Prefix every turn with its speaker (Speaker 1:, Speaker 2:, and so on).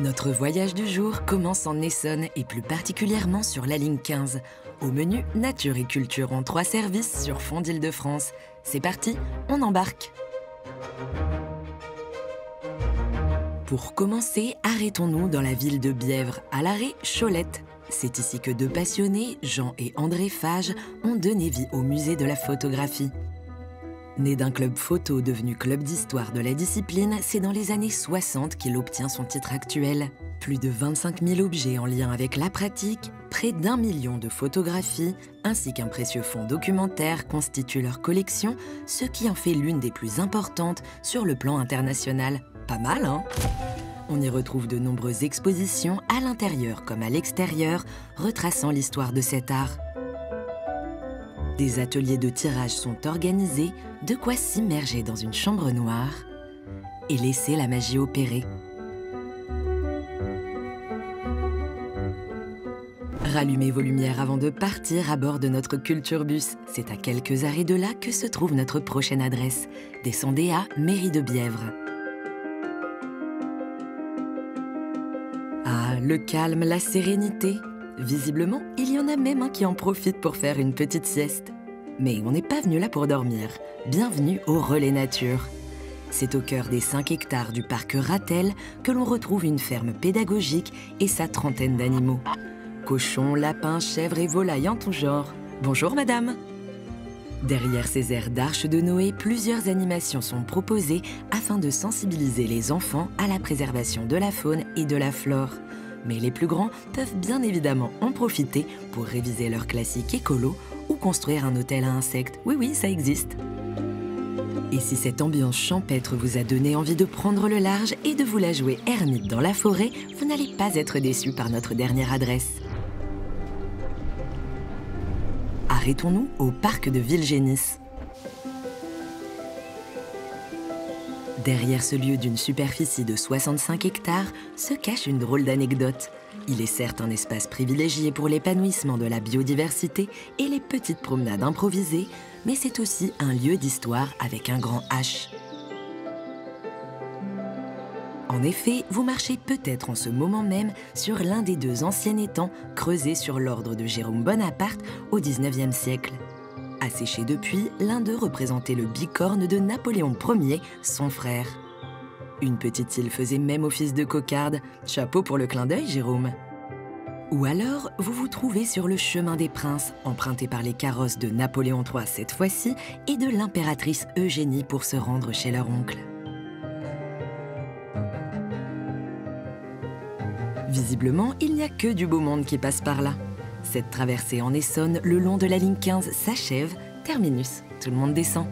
Speaker 1: Notre voyage du jour commence en Essonne et plus particulièrement sur la ligne 15. Au menu, nature et culture en 3 services sur fond d'Île-de-France. C'est parti, on embarque. Pour commencer, arrêtons-nous dans la ville de Bièvre, à l'arrêt Cholette. C'est ici que 2 passionnés, Jean et André Fage, ont donné vie au musée de la photographie. Né d'un club photo devenu club d'histoire de la discipline, c'est dans les années 60 qu'il obtient son titre actuel. Plus de 25 000 objets en lien avec la pratique, près d'1 million de photographies, ainsi qu'un précieux fonds documentaire constituent leur collection, ce qui en fait l'une des plus importantes sur le plan international. Pas mal, hein ? On y retrouve de nombreuses expositions à l'intérieur comme à l'extérieur, retraçant l'histoire de cet art. Des ateliers de tirage sont organisés, de quoi s'immerger dans une chambre noire et laisser la magie opérer. Rallumez vos lumières avant de partir à bord de notre Culture Bus. C'est à quelques arrêts de là que se trouve notre prochaine adresse. Descendez à Mairie de Bièvre. Ah, le calme, la sérénité. Visiblement, il y en a même un qui en profite pour faire une petite sieste. Mais on n'est pas venu là pour dormir. Bienvenue au Relais Nature. C'est au cœur des 5 hectares du parc Ratel que l'on retrouve une ferme pédagogique et sa trentaine d'animaux. Cochons, lapins, chèvres et volailles en tout genre. Bonjour madame. Derrière ces aires d'arche de Noé, plusieurs animations sont proposées afin de sensibiliser les enfants à la préservation de la faune et de la flore. Mais les plus grands peuvent bien évidemment en profiter pour réviser leur classique écolo ou construire un hôtel à insectes. Oui, ça existe. Et si cette ambiance champêtre vous a donné envie de prendre le large et de vous la jouer ermite dans la forêt, vous n'allez pas être déçus par notre dernière adresse. Arrêtons-nous au parc de Villegénis. Derrière ce lieu d'une superficie de 65 hectares se cache une drôle d'anecdote. Il est certes un espace privilégié pour l'épanouissement de la biodiversité et les petites promenades improvisées, mais c'est aussi un lieu d'histoire avec un grand H. En effet, vous marchez peut-être en ce moment même sur l'un des 2 anciens étangs creusés sur l'ordre de Jérôme Bonaparte au XIXe siècle. Asséché depuis, l'un d'eux représentait le bicorne de Napoléon Ier, son frère. Une petite île faisait même office de cocarde. Chapeau pour le clin d'œil, Jérôme. Ou alors, vous vous trouvez sur le chemin des princes, emprunté par les carrosses de Napoléon III cette fois-ci et de l'impératrice Eugénie pour se rendre chez leur oncle. Visiblement, il n'y a que du beau monde qui passe par là. Cette traversée en Essonne, le long de la ligne 15, s'achève. Terminus. Tout le monde descend.